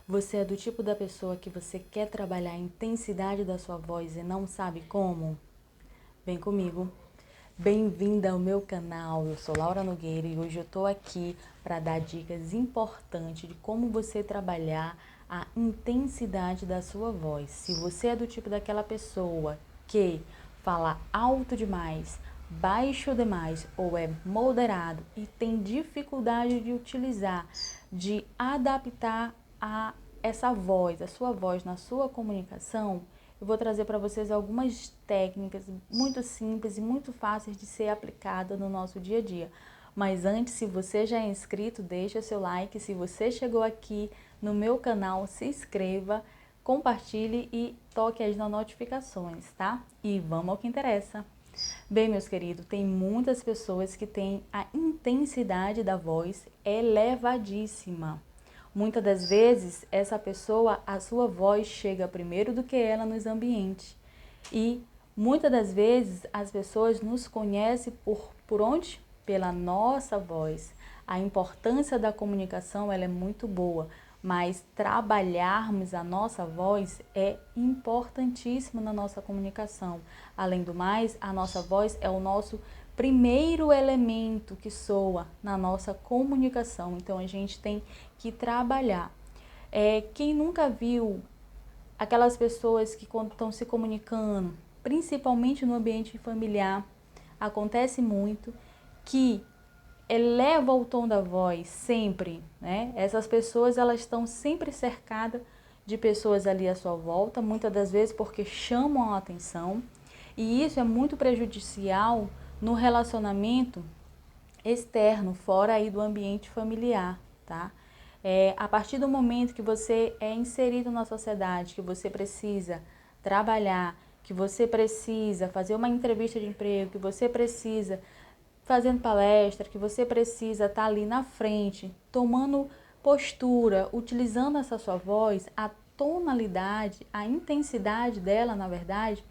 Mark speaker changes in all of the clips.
Speaker 1: Você é do tipo da pessoa que você quer trabalhar a intensidade da sua voz e não sabe como? Vem comigo. Bem-vinda ao meu canal, eu sou Laura Nogueira e hoje eu tô aqui para dar dicas importantes de como você trabalhar a intensidade da sua voz. Se você é do tipo daquela pessoa que fala alto demais, baixo demais ou é moderado e tem dificuldade de utilizar, de adaptar a essa voz, a sua voz na sua comunicação, eu vou trazer para vocês algumas técnicas muito simples e muito fáceis de ser aplicada no nosso dia a dia. Mas antes, se você já é inscrito, deixa seu like. Se você chegou aqui no meu canal, se inscreva, compartilhe e toque as notificações, tá? E vamos ao que interessa. Bem, meus queridos, tem muitas pessoas que têm a intensidade da voz elevadíssima. Muitas das vezes, essa pessoa, a sua voz chega primeiro do que ela nos ambientes. E muitas das vezes, as pessoas nos conhecem por onde? Pela nossa voz. A importância da comunicação ela é muito boa, mas trabalharmos a nossa voz é importantíssimo na nossa comunicação. Além do mais, a nossa voz é o nosso primeiro elemento que soa na nossa comunicação. Então, a gente tem que trabalhar. Quem nunca viu aquelas pessoas que quando estão se comunicando, principalmente no ambiente familiar, acontece muito que eleva o tom da voz sempre, né? Essas pessoas elas estão sempre cercadas de pessoas ali à sua volta, muitas das vezes porque chamam a atenção, e isso é muito prejudicial no relacionamento externo, fora aí do ambiente familiar, tá? A partir do momento que você é inserido na sociedade, que você precisa trabalhar, que você precisa fazer uma entrevista de emprego, que você precisa fazendo palestra, que você precisa estar ali na frente, tomando postura, utilizando essa sua voz, a tonalidade, a intensidade dela, na verdade,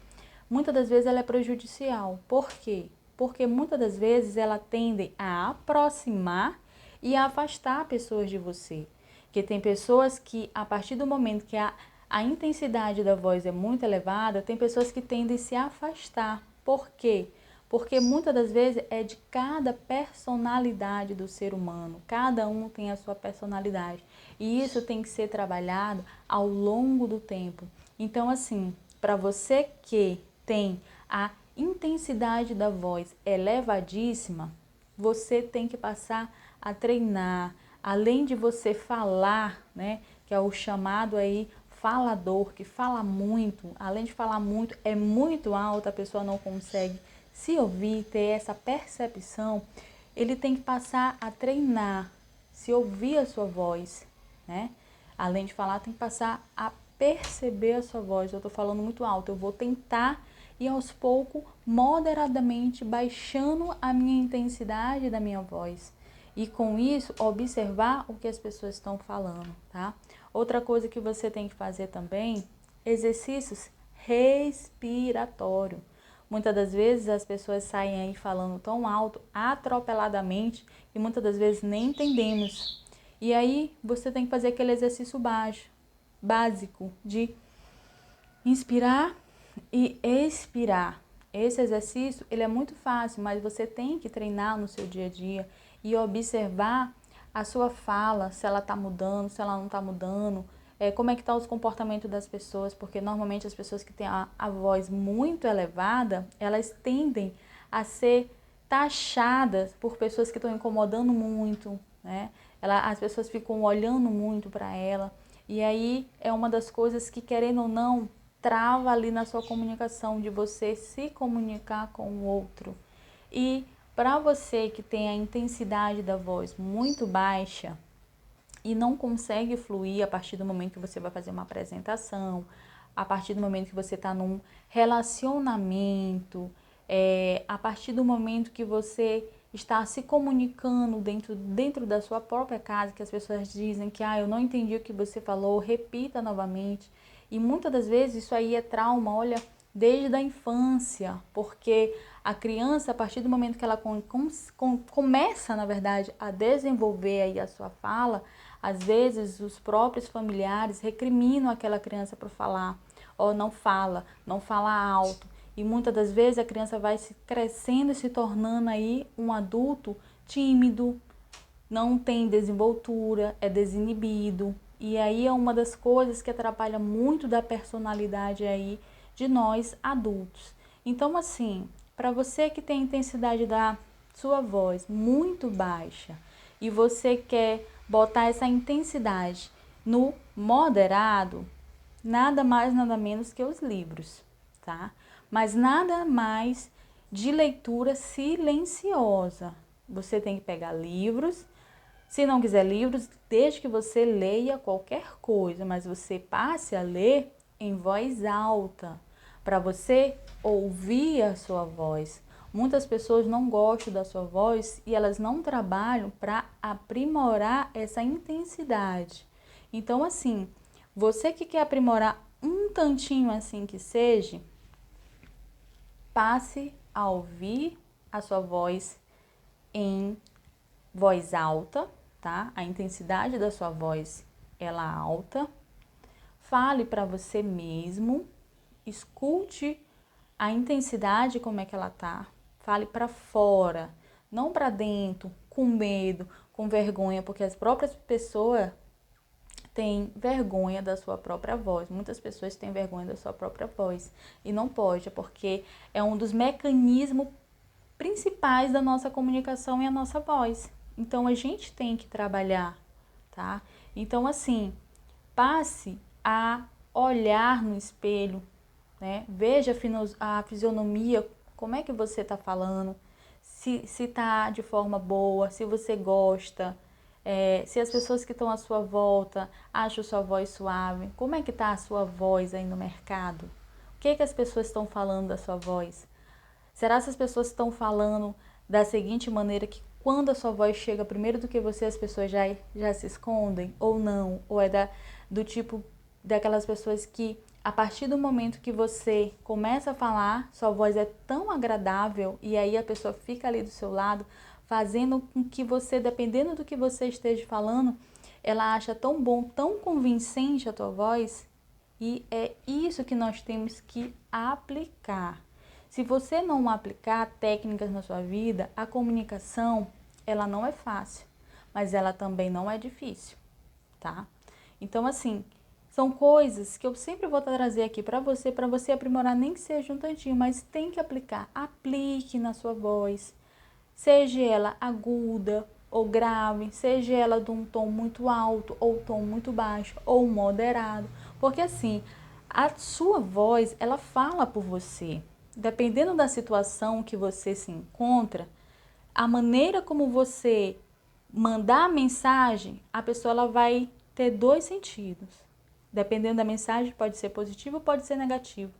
Speaker 1: muitas das vezes ela é prejudicial. Por quê? Porque muitas das vezes ela tende a aproximar e a afastar pessoas de você. Porque tem pessoas que, a partir do momento que a intensidade da voz é muito elevada, tem pessoas que tendem a se afastar. Por quê? Porque muitas das vezes é de cada personalidade do ser humano. Cada um tem a sua personalidade. E isso tem que ser trabalhado ao longo do tempo. Então, assim, para você que tem a intensidade da voz elevadíssima, você tem que passar a treinar. Além de você falar, né, que é o chamado aí falador, que fala muito, além de falar muito, é muito alto, a pessoa não consegue se ouvir, ter essa percepção, ele tem que passar a treinar, se ouvir a sua voz, né? Além de falar, tem que passar a perceber a sua voz. Eu tô falando muito alto, eu vou tentar e aos poucos, moderadamente, baixando a minha intensidade da minha voz. E com isso, observar o que as pessoas estão falando, tá? Outra coisa que você tem que fazer também, exercícios respiratórios. Muitas das vezes as pessoas saem aí falando tão alto, atropeladamente, e muitas das vezes nem entendemos. E aí você tem que fazer aquele exercício básico de inspirar e expirar. Esse exercício, ele é muito fácil, mas você tem que treinar no seu dia a dia e observar a sua fala, se ela está mudando, se ela não está mudando, como é que está os comportamentos das pessoas, porque normalmente as pessoas que têm a voz muito elevada, elas tendem a ser taxadas por pessoas que estão incomodando muito, né? As pessoas ficam olhando muito para ela, e aí é uma das coisas que, querendo ou não, trava ali na sua comunicação, de você se comunicar com o outro. E para você que tem a intensidade da voz muito baixa e não consegue fluir a partir do momento que você vai fazer uma apresentação, a partir do momento que você está num relacionamento, a partir do momento que você está se comunicando dentro da sua própria casa, que as pessoas dizem que eu não entendi o que você falou, repita novamente. E muitas das vezes isso aí é trauma, olha, desde a infância, porque a criança, a partir do momento que ela começa, na verdade, a desenvolver aí a sua fala, Às vezes, os próprios familiares recriminam aquela criança para falar, ou não fala alto. E muitas das vezes a criança vai se crescendo e se tornando aí um adulto tímido, não tem desenvoltura, é desinibido. E aí é uma das coisas que atrapalha muito da personalidade aí de nós adultos. Então, assim, para você que tem a intensidade da sua voz muito baixa e você quer botar essa intensidade no moderado, nada mais, nada menos que os livros, tá? Mas nada mais de leitura silenciosa. Você tem que pegar livros. Se não quiser livros, desde que você leia qualquer coisa, mas você passe a ler em voz alta, para você ouvir a sua voz. Muitas pessoas não gostam da sua voz e elas não trabalham para aprimorar essa intensidade. Então, assim, você que quer aprimorar um tantinho assim que seja, passe a ouvir a sua voz em voz alta, tá? A intensidade da sua voz, ela é alta. Fale para você mesmo, escute a intensidade como é que ela tá. Fale para fora, não para dentro, com medo, com vergonha, porque as próprias pessoas têm vergonha da sua própria voz. Muitas pessoas têm vergonha da sua própria voz e não pode, porque é um dos mecanismos principais da nossa comunicação e a nossa voz. Então a gente tem que trabalhar, tá? Então assim, passe a olhar no espelho, né? Veja a fisionomia, como é que você está falando, se tá de forma boa, se você gosta, se as pessoas que estão à sua volta acham sua voz suave, como é que está a sua voz aí no mercado? O que as pessoas estão falando da sua voz? Será que as pessoas estão falando da seguinte maneira, que quando a sua voz chega primeiro do que você, as pessoas já se escondem? Ou não? Ou é do tipo daquelas pessoas que, a partir do momento que você começa a falar, sua voz é tão agradável e aí a pessoa fica ali do seu lado, fazendo com que você, dependendo do que você esteja falando, ela acha tão bom, tão convincente a tua voz, e é isso que nós temos que aplicar. Se você não aplicar técnicas na sua vida, a comunicação, ela não é fácil, mas ela também não é difícil, tá? Então, assim, são coisas que eu sempre vou trazer aqui para você aprimorar, nem que seja um tantinho, mas tem que aplicar. Aplique na sua voz, seja ela aguda ou grave, seja ela de um tom muito alto ou tom muito baixo ou moderado, porque assim, a sua voz, ela fala por você. Dependendo da situação que você se encontra, a maneira como você mandar a mensagem, a pessoa ela vai ter dois sentidos. Dependendo da mensagem, pode ser positivo ou pode ser negativo.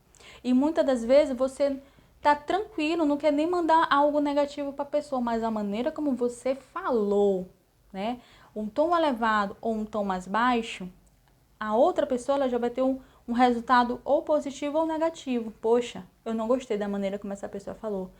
Speaker 1: E muitas das vezes você tá tranquilo, não quer nem mandar algo negativo para a pessoa, mas a maneira como você falou, né? Um tom elevado ou um tom mais baixo, a outra pessoa ela já vai ter um resultado ou positivo ou negativo. Poxa, eu não gostei da maneira como essa pessoa falou.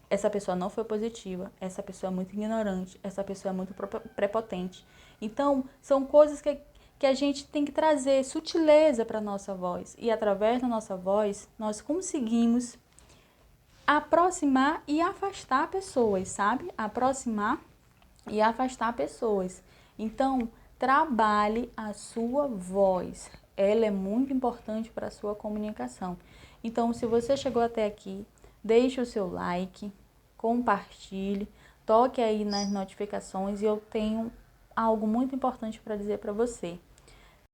Speaker 1: Essa pessoa não foi positiva, essa pessoa é muito ignorante, essa pessoa é muito prepotente. Então, são coisas que a gente tem que trazer sutileza para a nossa voz. E através da nossa voz, nós conseguimos aproximar e afastar pessoas, sabe? Aproximar e afastar pessoas. Então, trabalhe a sua voz. Ela é muito importante para a sua comunicação. Então, se você chegou até aqui, deixe o seu like, compartilhe, toque aí nas notificações e eu tenho algo muito importante para dizer para você.